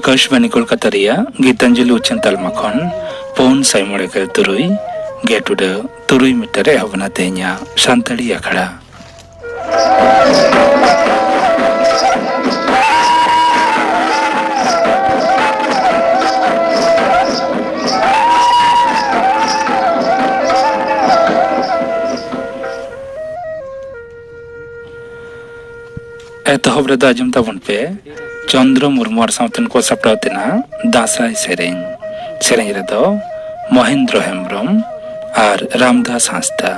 आकाशवाणी कोलकाता गीतांजलि उच्चन तालमा खन पौन साइमोड़े के तुरुई गेटुड तुरुई मीटर एहबना ते냐 सानताड़ी अखड़ा एतहब रे आजम ताबन पे चंद्र मुर्मू सावतन को सपड़ावतेना दासाई सेरें रे दो महेंद्र हेम्ब्रम और रामदास हांसदा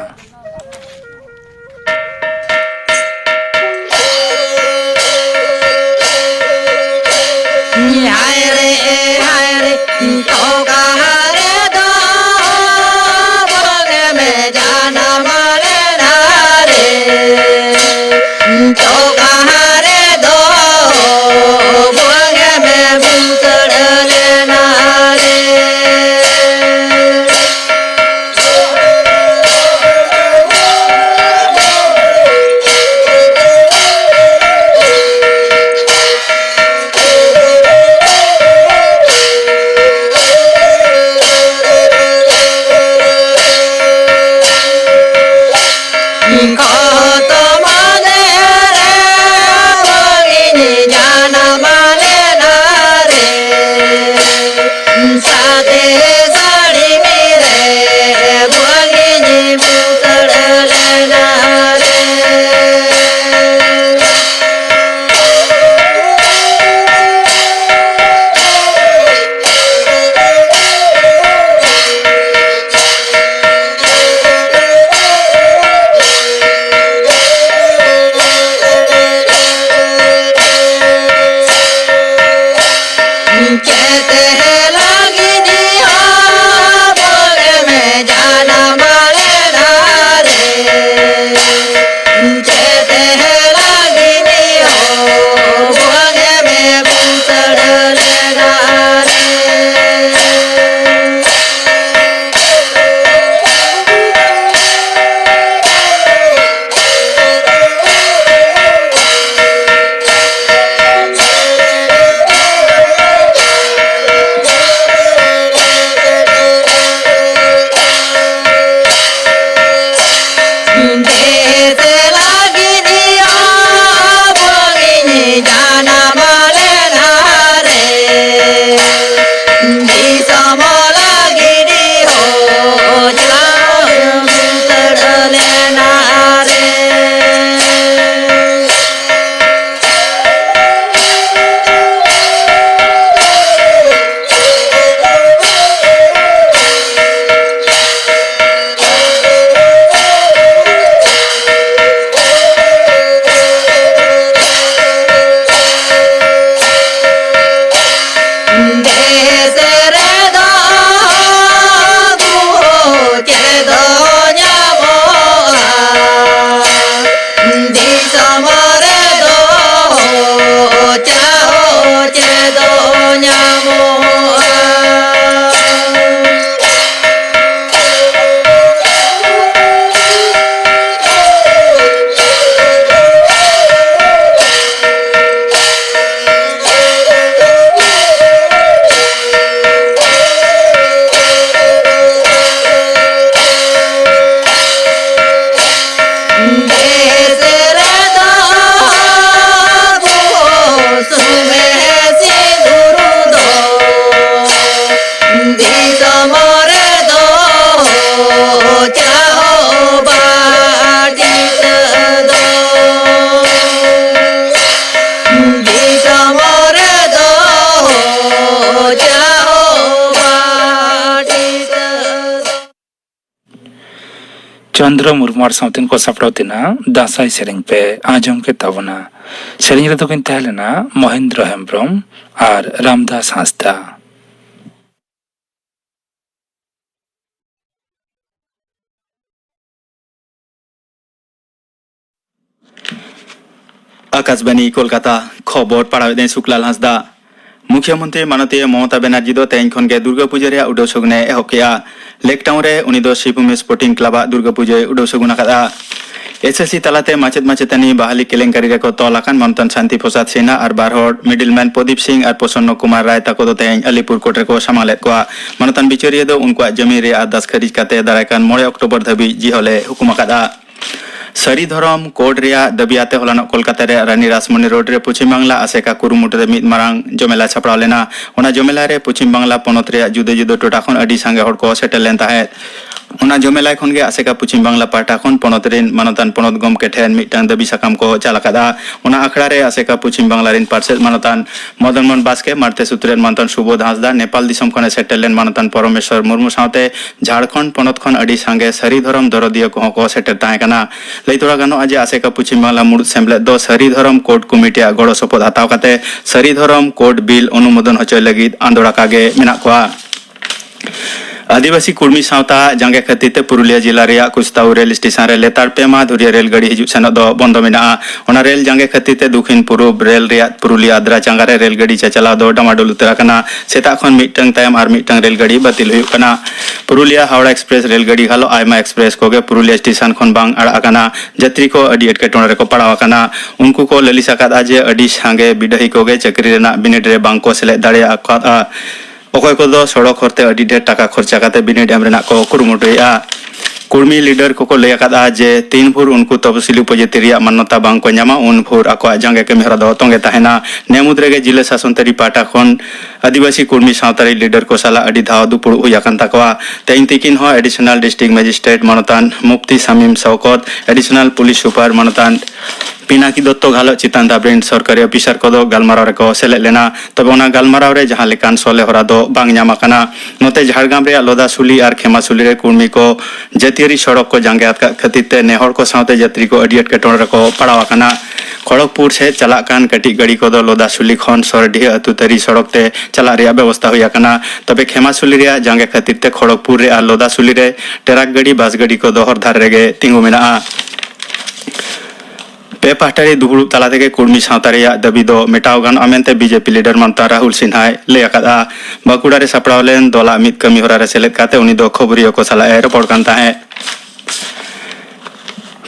चंद्र मुर्मू सावतन को सपड़ावतेना दासाई सेरें पे आजम के ताबना सेरें रे किन तहलेना महेंद्र हेम्ब्रम और रामदास हांसदा आकाशवाणी कोलकाता खबर पढ़ावे शुक्लाल हांसदा मुख्यमंत्री माननीय ममता बनर्जी दो तें खन के दुर्गा पूजा रे उडो सगुने एहब केया लेकटाउन रे उनी दो शिवभूमि स्पोर्टिंग क्लब दुर्गा पूजा उडो सगुन आकादा एसएससी तलाते माचेद माचेतानी बहाली केलेंकारी रेको तोलाकान मनतन शांति प्रसाद सिन्हा और बारहोड मिडिलमैन प्रदीप सिंह और प्रसन्न कुमार राय ताको दो तें अलीपुर कोर्ट रेको समालेत को मनतन बिचारिया दो उनको जमीन रे आदास खरीज काते दारायकान 9 अक्टोबर धाबी जिहले हुकुम आकादा सरी धरम कोड रिया दबियाते होलानो कोलकाता रे रानी रासमणी रोड रे पश्चिम बांगला आसेका कुरुमुट रे मिद मारांग जमेला छापड़ाव लेना ओना जमेला रे पश्चिम बांगला पनत रे जुदे जुदे टोटा खन अडी सांगे हड़ को सेटल लेन ताहे ओना जमेला खन गे आसेका पश्चिम बांगला पाटा खन पनत रेन मानतान पनत गमके ठेन मिटांग दबी साकाम को चालाकादा ओना आखड़ा रे आसेका पश्चिम बांगला रेन पार्षद मानतान मदन मोहन बास्के मारते सूत्रेन मानतान सुबोध हांसदा नेपाल दिसम खने सेटल लेन मानतान परमेश्वर मुर्मू साथे झारखंड पनत खन अडी सांगे सरी धरम दरदिया को सेटल ताहे कना लैतोड़ा गानो आज आसेका पश्चिम बांगला मुड़ सेमले दो सरी धरम कोड कमिटिया गड़ो सपोद हताव काते सरी धरम कोड बिल अनुमोदन होचोय लगिद आंदोड़ा कागे मेना कोआ आदिवासी कुर्मी सावता जांगे खतीते पुरुलिया जिला रे कुस्ताउ रेल स्टेशन रे लेतार पेमा धुरिया रेल गाड़ी हिजुग सेनो दो बंद मेना ओना रेल जांगे खतीते दुखिन पूर्व रेल रे पुरुलिया आद्रा चांगा रे रेल गाड़ी चलाव दो डमाडोल उतरा कना सेता खन मिटंग तायम आर मिटंग रेल गाड़ी बातिल हुई कना पुरुलिया हावड़ा एक्सप्रेस रेल गाड़ी हालो आयमा एक्सप्रेस कोगे पुरुलिया स्टेशन खन बांग आड़ा कना यात्री को अडी एटकेटोण रे को पड़ाव कना उनको को ललिसा कादा जे अडी सांगे बिडही कोगे चक्री रेना बिनिड रे बांग को सेले दाड़े आखा अकय को दो सड़क हरते अडी ढेर टाका खर्चा काते बिनिड एम रेना को कुरुमुटुया कुर्मी लीडर को लय आकादा जे 3 भोर उनको तपसिली उपजाति रिया मान्यता बांग को न्यामा 1 भोर आको जांगे केमेरा दो तोंगे ताहेना नेमुद्रे गे जिला शासनतरी पाटा खन आदिवासी कुर्मी सावतारी लीडर को साला अडी धाव दुपुड़ हुयाकान ताकवा तेइन तिकिन हो एडिशनल डिस्ट्रिक्ट मजिस्ट्रेट मानतान मुफ्ती शामीम शौकत एडिशनल पुलिस सुपार मानतान पिनाकी दत्तो घालो चितान दाब्रेन सरकारी ऑफिसर को दो गालमाराव रे को सेले लेना तबे ओना गालमाराव रे जहां लेकान सोले हरा दो बांग न्यामा काना नोते झारगाम रे लोदासुली और खेमासुली रे कुर्मी को जतियरी सड़क को जांगे आत खतिते नेहर को सावते यात्री को अडी एटकेटोण रे को पड़ावा काना खड़गपुर से चला कान कटी गाड़ी को दो लोदासुली खन सरडी अतुतरी सड़क ते चला रे व्यवस्था हुई काना तबे खेमासुली रे जांगे खतिते खड़गपुर रे और लोदासुली रे ट्रक गाड़ी बस गाड़ी को दो हर धार रेगे तिंगु मेना पे पाटारी दुबुड़ तला तेगे कुर्मी सावतारी दाबी दो मेटाव गान अमेनते बीजेपी लीडर मनता राहुल सिन्हा ले आकादा बाकुड़ा रे सापड़ाव लेन दोला मिद कमी होरा रे सेलेद काते उनी दो खबरियो को साला एयरपोर्ट कान ताहे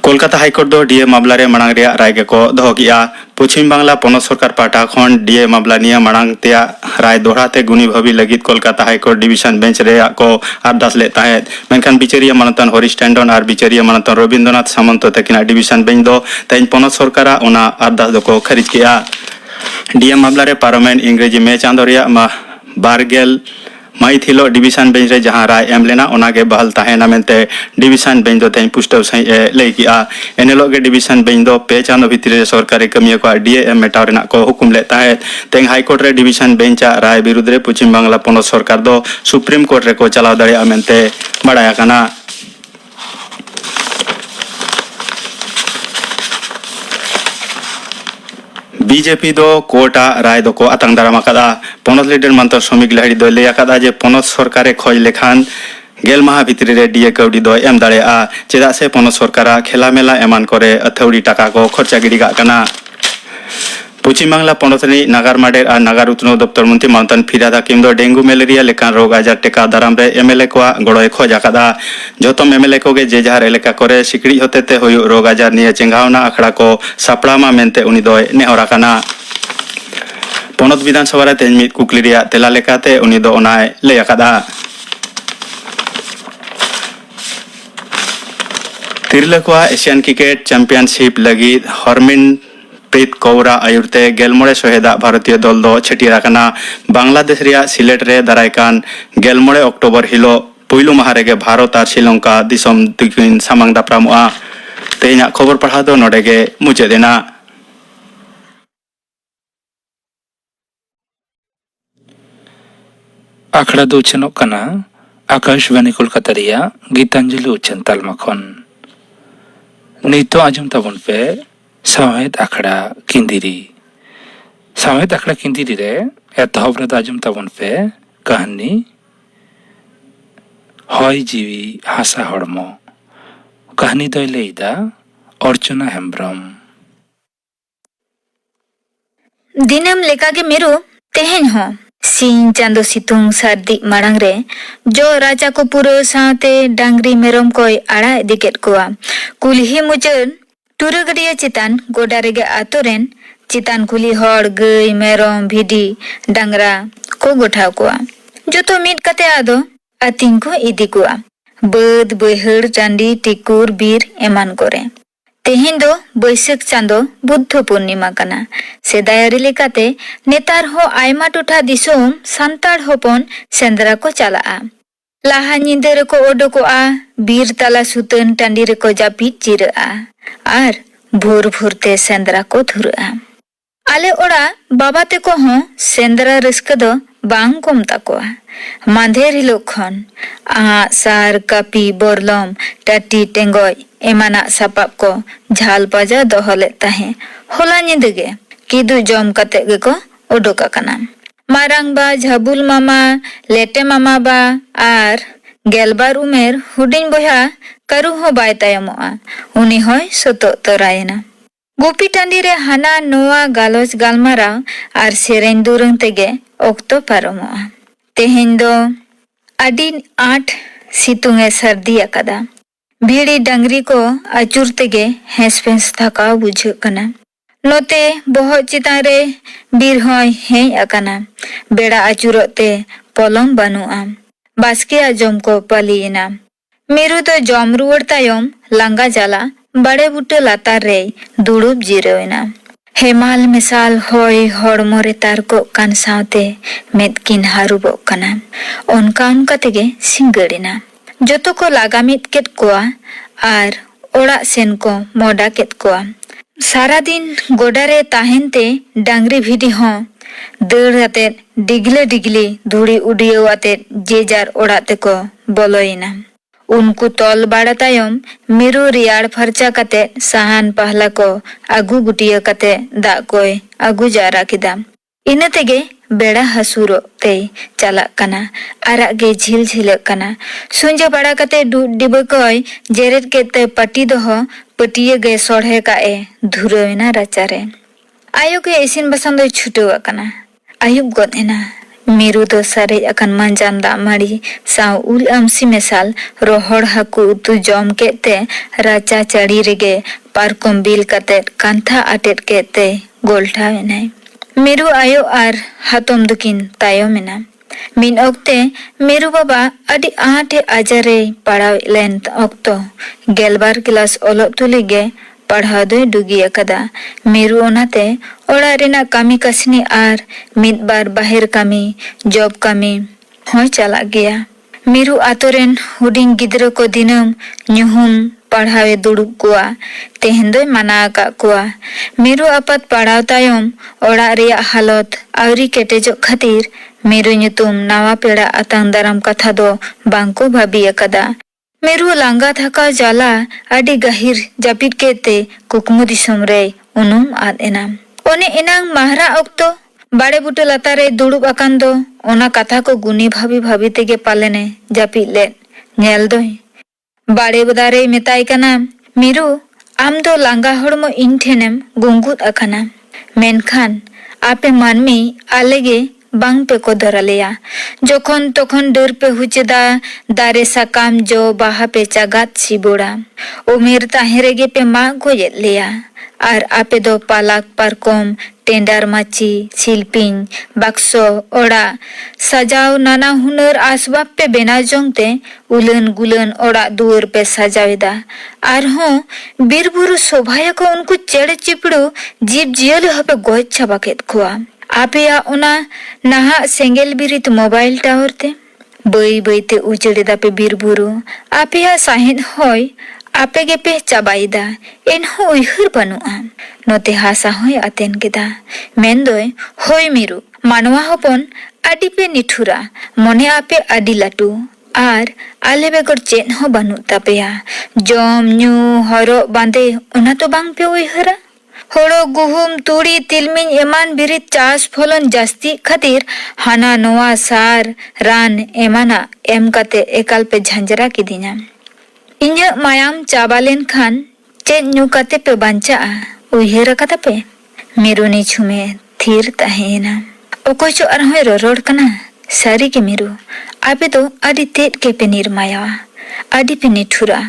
कोलकाता हाईकोर्ट दो डीए मामला रे मांग रे राय गे को दो किया पश्चिम बांगला पनत सरकार पाटा खन डीए मामला निया मांग तेया राय दोहराते गुनी भवि लगित कोलकाता हाईकोर्ट डिविजन बेंच रे को आरदास ले ताहे मेनखान बिचारिया मानतन हरीश टंडन और बिचारिया मानतन रविंद्रनाथ सामंत तकिना डिविजन बेंच दो तेन पनत सरकार ओना आरदास दो को खारिज किया डीए मामला रे पार्लियामेंट इंग्रेजी मे चांदो रिया बारगेल माई थिलो डिविजन बेंच रे जहां राय एम लेना ओनागे बहाल ताहेना मेनते डिविजन बेंच दो तेन पुष्टव सही ले किया एनेलो गे डिविजन बेंच दो पे चांदो भितरे सरकारी कमिया को डीएम मेटाव रेना को हुकुम ले ताहे तें हाईकोर्ट रे डिविजन बेंच राय विरुद्ध रे पश्चिम बांगला पनत सरकार दो सुप्रीम कोर्ट रे को चलाव दाड़े मेनते बाड़ाया काना बीजेपी दो कोटा राय दो को आतंक दाराम आकादा पनत लीडर मंत्र श्रमिक लहरी दो ले आकादा जे पनत सरकारे खोज लेखान गेल माह भितरी रे डीए कौडी दो एम दाड़ेआ चेदा से पनत सरकारा खेला मेला एमान करे अथौड़ी टाका को खर्चा गिड़ी गाग काना पश्चिम बांगला पनतनी नागार माडेर और नागार उत्तनो दप्तर मंत्री मानतन फिराद हाकिम दो डेंगू मलेरिया लेकान रोग आजार टेका दाराम रे एमएलए को गड़ोय खोज आकादा जतम एमएलए को गे जे जहार एलेका करे सिकड़ी होतेते होयो रोग आजार निये चेंगावना आखड़ा को सापड़ामा मेनते उनी दो नेहरा काना पनत विधानसभा रे तेज मिद कुकली रिया तेला लेकाते उनी दो ओनाय ले आकादा तिरला को एशियन क्रिकेट चैंपियनशिप लगी हरमिन प्रीत कौरा आयुरते गेलमोड़े सोहेदा भारतीय दल दो छटिया काना बांग्लादेश रिया सिलेट रे दारायकान गेलमोड़े अक्टोबर हिलो पुइलु माह रेगे भारत और श्रीलंका दिसम दुकिन सामांग दाप्रामुआ तेना खबर पढ़ा दो नोडेगे मुझे देना आखड़ा दो उछनों कना आकाशवाणी कोलकाता रिया गीतांजलि उछन तालमा खन नीतो आजम तबन पे सावेद आखड़ा किंदिरी रे एतहब रे आजम तबन पे कहानी हय जीवी हासा हड़मो कहानी दो लेदा अर्चना हेम्ब्रम दिनम लेका के मेरो तेहन हो सिंह चांदो सितुंग सर्दी माड़ांग रे जो राजा को पुरो साथे डांगरी मेरम कोई आड़ा इदिकेट कोआ कुलही मुचन टुरगड़िया चितान गोडा रेगे आतोरेन चितान कुली हड़ गई मेरम भिडी डांगरा को गोठाव कोआ जोतो मिट कते आदो आतिंग को इदी कोआ बद बैहड़ टांडी टिकुर बीर एमान करे तेहेन दो बैसाख चांदो बुद्ध पूर्णिमा कना सेदायारी लेकाते नेतार हो आयमा टोठा दिसोम सान्ताड़ होपन सेंद्रा को चलाआ लाहा निंदे रेको ओडोकोआ बीर तला सुतन टांडी रेको जापिद जिराआ आर भोर भोरते सेंद्रा को धुरआ आले ओड़ा बाबा तेको हो सेंद्रा रस्क दो बांग कम ताकोआ मांधेर हिलोग खन आ सार कापी बोरलम टाटी टेंगोय एमाना सापाब को झाल पाजा दोहले ताहे होला निंदगे किदु जम कते गेको ओडोका कना मारांग बा झाबुल मामा लेटे मामा बा आर गेलबार उमेर हुडिंग बोहा करू हो बाय तायमोआ उनी होय सोतो तोरायना गोपी टांडी रे हाना नोआ गालोच गालमारा आर सेरेन दुरंग तेगे ओक्तो पारमोआ तेहेन दो आडी 8 सितुंगे सर्दी अकदा भीड़ी डांगरी को आचुर तेगे हेसपेंस थका बुझे कना नोते बहुत चितान रे बीर होय हेय अकना बेड़ा आचुरते पलम बानुआ बास्के आजम को पलीना मेरु तो जम रुवर तायम लांगा जाला बड़े बुटे लातार रे दुड़ुब जिरवेना हेमाल मिसाल होय हड़मो रे तार को कान सावते मेदकिन हारुबो कना ओनका ओनका तेगे सिंगड़िना जोतो को लागा मित केत कोआ आर ओड़ा सेन को मोडा केत कोआ सारा दिन गोडा रे ताहेनते डांगरी भिडी हो दड़ आते डिगले डिगली धुड़ी उडियो आते जे जार ओड़ा तेको बोलोइना उनको तोल बाड़ा तायम मिरु रियाड़ फरचा कते साहान पहला को आगु गुटिया कते दा कोय आगु जारा किदा इना तेगे बेड़ा हसुरो ते चला कना आरा गे झिल झिल कना सुंजा बड़ा कते डिबे कोय जेरेट केते पटी दोहो पटिये गे सोढ़े का ए धुरोइना राचारे आयो के इसिन बसन दो छुटो कना आयुब गोदेना मेरु दो सारे अकन मंजान दा माड़ी साव उल अमसी मेसाल रोहड़ हाकु उतु जम केते राचा चढ़ी रेगे पारकम बिल कते कांथा आटेट केते गोल्ठा वेनाय मेरु आयो आर हातम दुकिन तायो मेना मिन ओक्ते मेरु बाबा अडी आटे आजारे पढ़ाव लेन ओक्तो गेलबार क्लास ओलो तुलिगे पढ़ाव दो डुगी अकदा मेरु ओनाते ओड़ा रेना कामी कसनी आर मिद बार बाहर कामी जॉब कामी होय चला गया मेरु आतोरेन हुडिंग गिद्रो को दिनम न्युहुम पढ़ावे दुड़ुब कुआ तेहेन दोय माना का कुआ मेरु आपात पढ़ाव तायम ओड़ा रेया हालत आवरी केटेजो खातिर मेरु ᱧᱩᱛᱩᱢ नावा पेड़ा आतांग दाराम कथा दो बांको भाबी अकदा मेरु लांगा थका जाला आडी गहिर जापिट केते कुकमु दिसम रे उनुम आद एना ओने एनांग महरा ओक्तो बाड़े बुटे लातारे दुड़ुब अकान दो ओना कथा को गुनी भाबी भाबी तेगे पालेने जापिट ले नेल दोय बाड़े बदारे मेताय कना मेरु आम दो लांगा हड़मो इन ठेनेम गुंगुत अखाना मेनखान आपे मानमी आलेगे बांग पे को धरलिया जोखन तोखन डर पे हुचदा दारे साकाम जो बाहा पे चागात सिबोड़ा उमेर ताहेरेगे पे माँ को लिया आर आपे दो पालाक पारकोम टेंडार माची शिल्पिंग बाक्सो ओड़ा सजाव नाना हुनर आसबाब पे बेना जोंगते उलन गुलन ओड़ा दुआर पे सजावेदा आर हो बीर बुरु शोभाया को उनको चेड़ चिपड़ू जीव जियल हपे गोज छबाकेत खुआ आपेया ओना नहा सेंगेल बिरित मोबाइल टावर ते बई बईते उजड़ेदा पे बीर बुरु आपेया साहिन होय आपे गे पे चाबाईदा एनहो उइहर बनुआ नोते हासा होय आतेन केदा मेनदोय होय मिरु मानवा हपन आडी पे निठुरा मने आपे आडी लाटू आर आले बेगर चेन हो बनु तापेया जम न्यू हरो बांदे ओना तो बांग पे उइहरा होड़ो गुहुम तुड़ी तिलमिन एमान बिरित चास फलन जास्ती खातिर हाना नोआ सार रान एमाना एम कते एकाल पे झंझरा किदिना इन्या मायाम चाबालेन खान चेन न्यू कते पे बांचा उइहेर कता पे मेरुनी छुमे थीर ताहेना ओकोचो अरहोय रोड कना सारी के मेरु आपे तो आदि तेट के पे निर्माया आदि पे निठुरा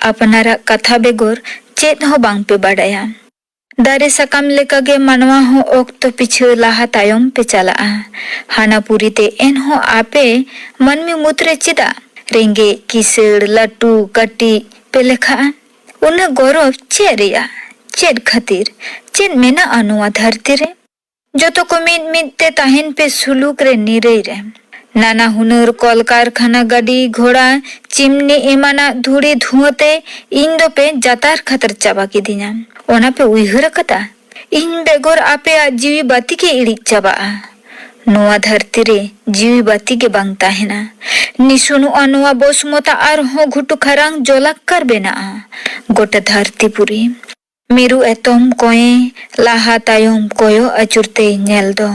अपनारा कथा बेगोर चेत हो बांग पे बाडाया दारे साकाम लेका गे मानवा हो ओक्तो पिछे लाहा तायम पे चला हानापुरी ते एन हो आपे मनमी मुत्रे चिदा रेंगे किसड़ लट्टू कट्टी पे लेखा उन गौरव चेरिया चेद खातिर चेद मेना अनुवा धरती रे जो तो को मिद ते ताहिन पे सुलूक रे निरे रे नाना हुनर कल कारखाना गाड़ी घोड़ा चिमनी एमाना धूड़ी धुआते इन दो पे जातार खतर चाबा की दिना ओना पे उइहर कता इन बेगोर आपे आ जीवी बाती के इड़िक चाबा नोआ धरती रे जीवी बाती के बांग ताहेना निसुनु अनुआ बोसमोता आर हो घुटु खरांग जोलाक कर बेना गोटा धरती पुरी मेरु एतम कोए लाहा तायम कोयो अचुरते नेल दो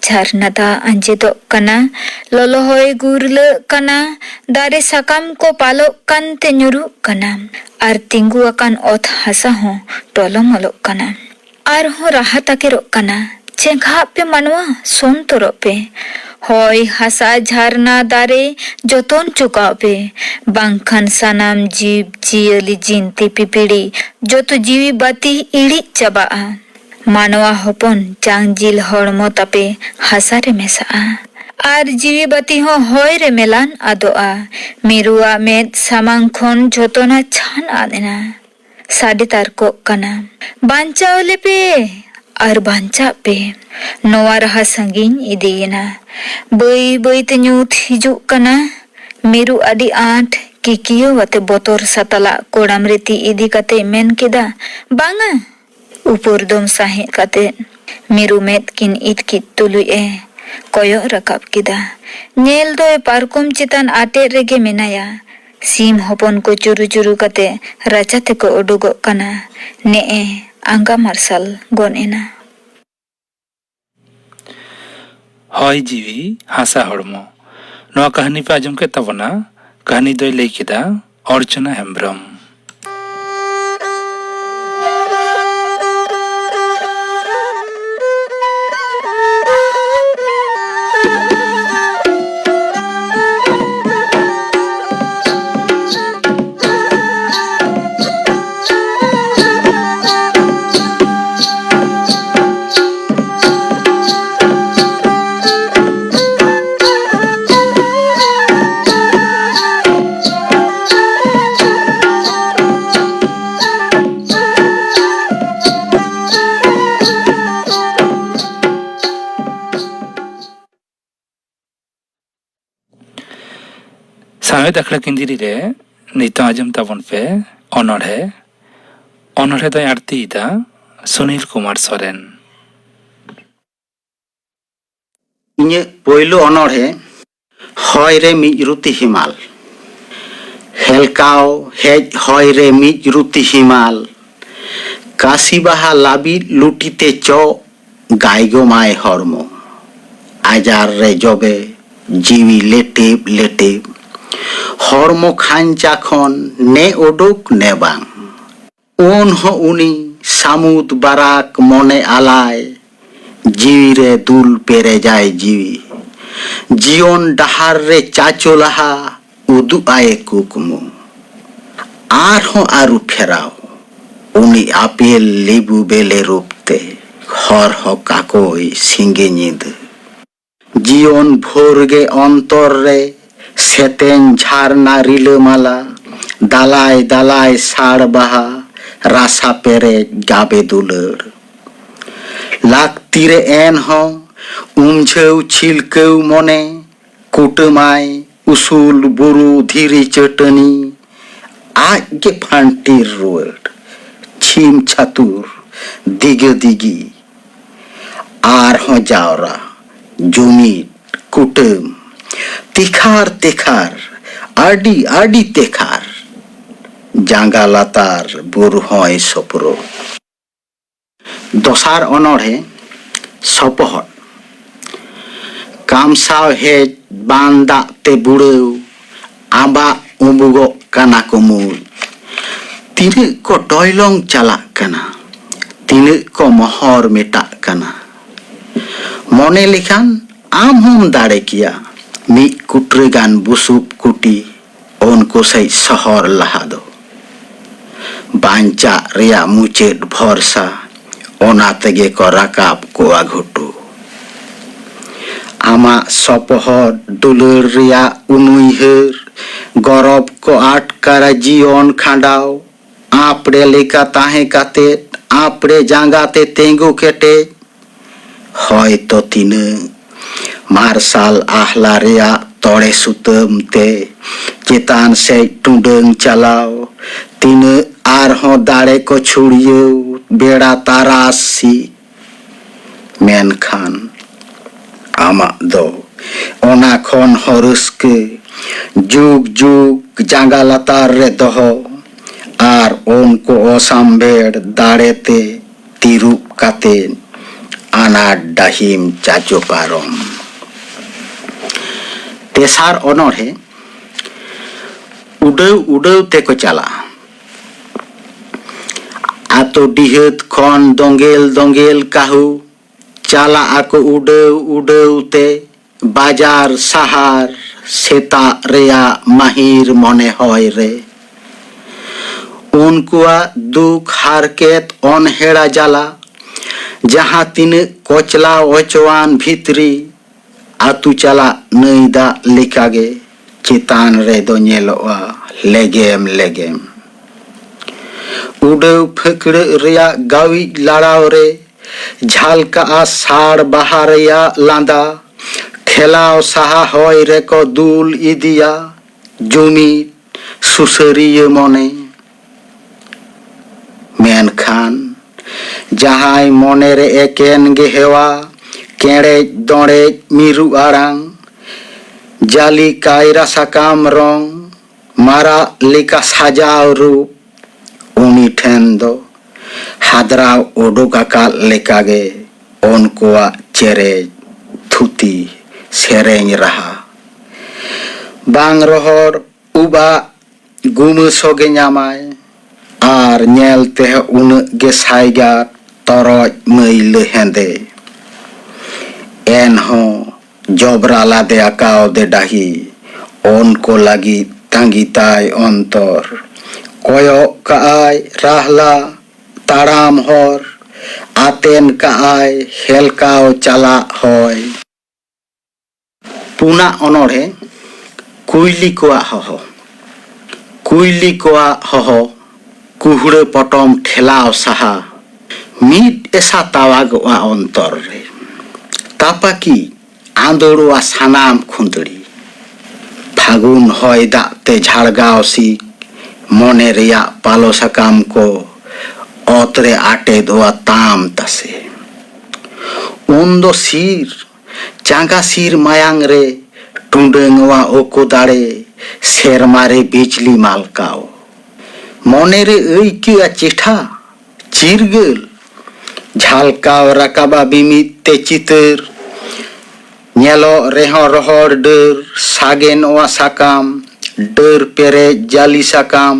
झरना दा अंजेदो कना लोलो होय गुरले कना दारे साकाम को पालो कानते ᱧᱩᱨᱩ कना आर तिंगु अकान ओथ हसा हो टोलमलो कना आर हो राहा ताकेरो कना चेंघा पे मनवा सोनतरो पे होय हसा झरना दारे जतन चुका पे बांखान सानाम जीव जियली जिनती पिपिड़ी जतो जीवी बाती इड़ी चबा मानवा होपन चांगजिल हड़मो तापे हसा रे मेसा आर जीवी बाती हो होय रे मेलान आदोआ मेरुआ मेद सामांग खोन जतोना छान आदेना साडे तार को कना बांचावले पे आर बांचा पे नोआ रहा संगीन इदीना बई बई ते ᱧᱩᱛ हिजुक कना मेरु अडी आठ किकियो वते बोतोर सतला कोड़ाम रेती इदी कते मेन केदा बांगा ऊपर दम साहे कते मेरु मेत किन इत की तुलुए कोयो रकाब केदा नेल दो पारकुम चितान आटे रेगे मेनाया सीम होपन को चुरु चुरु कते राचा ते को उडुगो कना ने आंगा मार्शल गोनेना हॉय जीवी हासा हड़मो नवा कहानी पे आजम के तबना कहानी दोय लई केदा अर्चना हेम्ब्रम सावेद अखड़ा किंदिरी रे नितो आजम ताबन पे अनोढ़े दो आरती दा सुनील कुमार सोरेन इnye poilo अनोढ़े होय रे मिज रुति हिमाल हेलकाओ हेज होय रे मिज रुति हिमाल काशी बाहा लाबी लुटिते चो गायगो माय हरमो आजार रे जबे जीवी लेटेब लेटेब हरमो खांचा खन ने ओडुक ने बांग उन हो उनी सामुद बाराक मने आलाय जीवी रे दुल पेरे जाए जीवी जीवन डहार रे चाचो लहा उदु आए कुकमु आर हो आरु फेराओ उनी आपेल लेबु बेले रूपते हर हो काकोई सिंगे नींद जीवन भोर गे अंतर रे सेतेन झारना रिलमाला दालाय दालाय साड़ बाहा रासा पेरे गाबे दुलर लागतीरे एन हो उमझेव छिलकेव मने कुटमाय उसूल बुरु धीरी चटनी आज के फांटीर रोड छिम छतुर दिगे दिगी आर हो जावरा जुमीट कुटम तिखार तेखार आडी आडी तेखार जांगा लातार बुरु होय सपरो दोसार अनोढ़े सपहट कामसाव हेज बांदा ते बुड़ेव आबा उबुगो काना कुमुल तिने को टॉयलोंग चला कना तिने को मोहर मेटा कना मोने लिखान आम हम दाड़े किया मी कुटरेगान बुसुप कुटी उनको सही सहर लहा दो बांचा रिया मुचेद भरसा ओना तेगे को राकाब कोआ घुटू आमा सपहर दुलर रिया उनुइहर गरब को आटकारा जीवन खांडाव आपड़े लेका ताहे काते आपड़े जांगाते तेंगु केटे होय तो तिने मार्शल आहला रिया तोड़े सुतम ते चेतान से टुंडंग चलाव तिने आरहों दाड़े को छुड़ियो बेड़ा तारासी मेनखान आमा दो ओना खन हरुस्के जुग जुग जांगा लातार रे दोहो आर उनको ओसाम्बेड़ दाड़ेते तिरुप काते आना डाहिम चाचो पारोम तेसार ओनर है उड़व उड़व ते को चला आतो डिहत खन दोंगेल दोंगेल काहू चला आको उड़व उड़व ते बाजार सहार सेता रेया माहिर मने होय रे उनकुआ दुख हारकेत अनहेड़ा जाला जहाँ तीन कोचला ओचवान भीतरी आतु चला नईदा लिखागे चितान रे दो नेलोआ लेगेम लेगेम उड़व फकड़ रिया गावी लड़ाव रे झालका आ साड़ बहारिया लांदा ठेलाव साहा होय रे को दूल इदिया जुमी सुसरिय मने मेनखान जहाय मने रे एकेन गे हेवा केड़े दोड़े मिरु आड़ांग जाली कायरा साकाम रंग मारा लेका साजाव रूप उनी ठेन दो हादराव ओडोकाका लेकागे उनकोआ चेरे थुती सेरेंग रहा बांग रोहर उबा गुम सोगे न्यामाय आर नेल ते उन गे साइगार तरoj मैल हेंदे एन हो जबराला दे आकाव दे डाही उनको लगी तंगिताय अंतर कोयो काय राहला ताराम हर आतेन काय हेलकाव चला होय पुना अनोढ़े कुइली कोआ हहो कुहुड़े पटम ठेलाव साहा मीट एसा तावागवा अंतर रे तापाकी आंदोड़वा सानाम खुंदड़ी फागुन होय दाते झाड़गाव सी मने रिया पालो सकाम को ओतरे आटे दोआ ताम तसे उन्दो सिर चांगा सिर मायांग रे टुंडंगवा ओको दाड़े सेरमारे बिजली मालकाओ मने रे ऐकिया चिठा चिरगल झालकाव राकाबा बिमित ते चितर नेलो रेहो रोहर डर सागेन ओआ साकाम डर पेरे जाली साकाम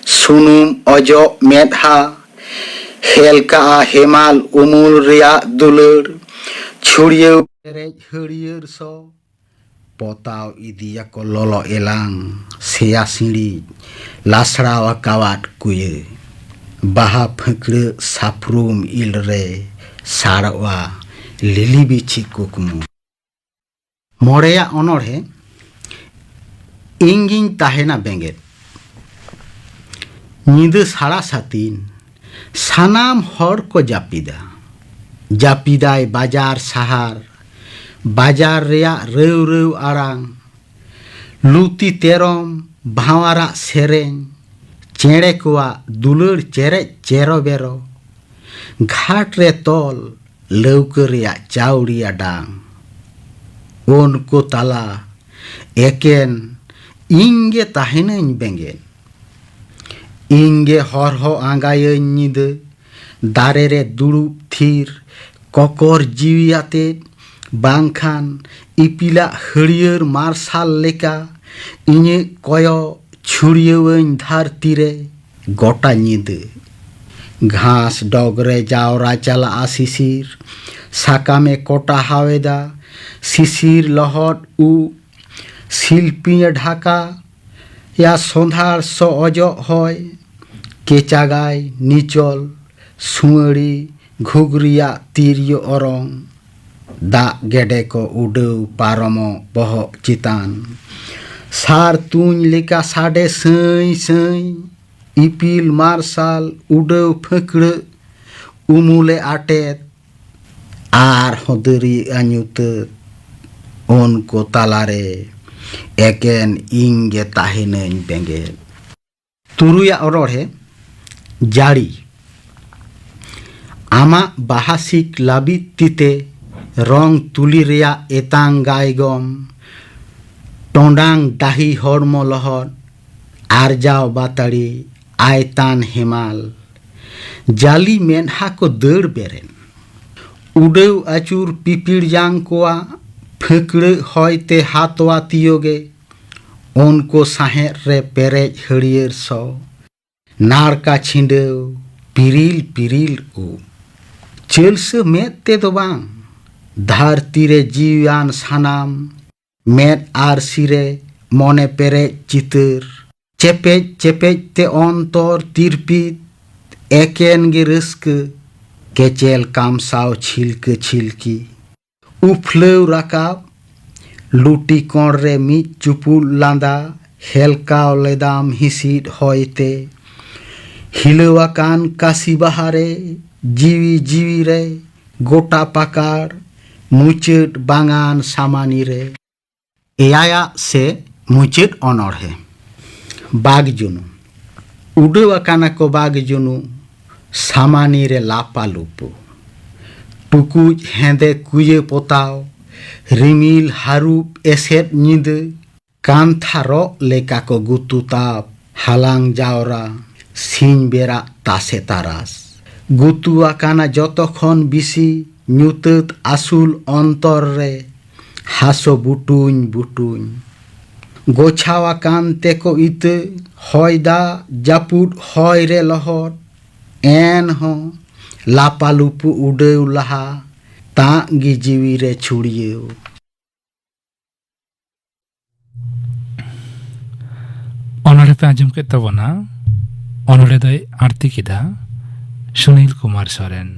सुनुम अजो मेधा हेलका हेमाल उमुल रिया दुलर छुड़ियो पेरे हरियर सो पोताव इदिया को लोलो एलांग सेया सिंड़ी लासड़ावा कावाट कुये बाहा फकड़ साफरूम इल रे साड़वा लिली बिछी कुकमु मोड़ेया अनोढ़े इंगिन ताहेना बेंगेत निद साड़ा सातीन सानाम हर को जापिदाय बाजार सहार बाजार रेया रेव रेव आड़ांग लुती तेरम भावारा सेरें चेड़े कुआ दुलर चेरे चेरो बेरो घाट रे तोल लौकरिया चाउड़िया डांग उनको ताला एकेन इंगे ताहेनन बेंगेन इंगे हरहो आंगायन निद दारे रे दुड़ुब थीर ककर जीवियाते बांखान इपिला हरियर मार्शाल लेका इने कयो छुड़ियवन धरती रे गोटा निद घास डगरे जावरा चला आशिशिर साकामे कोटा हावेदा शिशिर लहट उ शिल्पी ढाका या सोंधार सो अजो होय केचागाय निचल सुअड़ी घुगरिया तिरियो अरंग दा गेडे को उडौ पारमो बहक चितान सार तुኝ लेका साडे सई सई इपिल मार्शाल उडौ फकड़ उमुले आटेत आर हदरी आኙत उनको तालारे एकेन इंगे ताहेनन बेंगेल तुरुया अरड़े जाड़ी आमा बाहासिक लाबित तीते रंग तुली रेया एतांग गायगम टोंडांग डाही हड़मो लहर आरजाव बाताड़ी आयतान हेमाल जाली मेनहा को दड़ बेरेन उडौ आचुर पिपिड़ जांग कोआ फकड़ हयते हाथवा तियोगे उनको साहेर रे पेरेज हरियर सौ नारका छिंडौ पिरिल पिरिल उ चलस मेते दो बांग धरती रे जीवान सानाम मेद आर सिरे मने पेरेज चितर चेपेज चेपेज ते अंतर तिरपित एकेन गे रस्क केचेल कामसाव छिलक छिलकी उफलौ राकाब लुटी कोण रे मिद चुपुल लांदा हेलकाव लेदाम हिसिद हयते हिलवाकान काशी बाहारे जीवी जीवी रे गोटा पाकार मुचेद बांगान सामानी रे एयाया से मुचेद अनड़हे बाग जुनु उडवाकाना को बाग जुनु सामानी रे लापा लुपु टुकुज हेंदे कुये पोताव रिमिल हारूप एसेद निद कांथा रो लेका को गुतुताप हालांग जावरा सिंह बेरा तासे तारास गुतुआकाना जतखन बिसी न्युतत आसुल अंतर रे हासो बुटुन बुटुन गोछावाकान तेको इत हयदा जापुद हय रे लहर एन हो लापालुपु उडौ लाहा तांगी जीवी रे छुड़ियो अनड़े पे आजम के तबना अनड़े दय आरती किदा सुनील कुमार सोरेन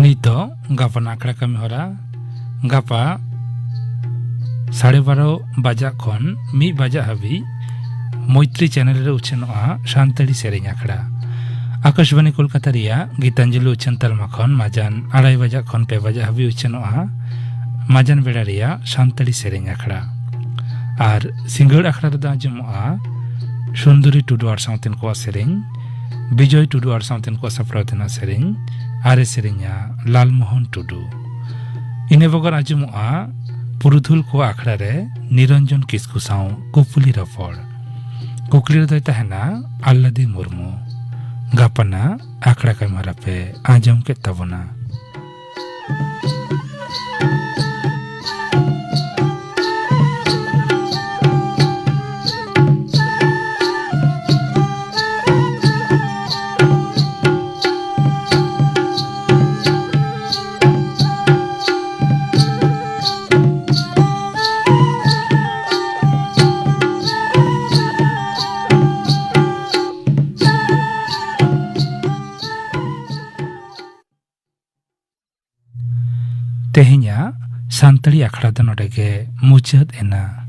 नीतो गापा नाकड़ा कमी होरा गापा 12:30 बजा खन 1 बजा हाबी मैत्री चैनल रे उछनोआ सानताड़ी सेरेñ आखड़ा आकाशवाणी कोलकाता रिया गीतांजलि उछन तलमा खन माजान 2:30 बजा खन 2 बजा हाबी उछनोआ माजान बेड़ा रिया सानताड़ी सेरेñ आखड़ा और सिंगड़ आखड़ा रे आजमोआ सुंदरी टुडू आर सावतेन को सेरेñ विजय टुडू आर सावतेन को सप्रावतेना सेरेñ आरे सेरेñा लालमोहन टुडू इने बगर आजमोआ पुरुधुल को आखड़ा रे निरंजन किस्कु साव कुपुली रफड़ कुकली रे तहना आल्लादी मुर्मू गापना आखड़ा का मारा पे आजम के तबना तेहिया सानताड़ी आखड़ा दो नोडे के मुचाद एना।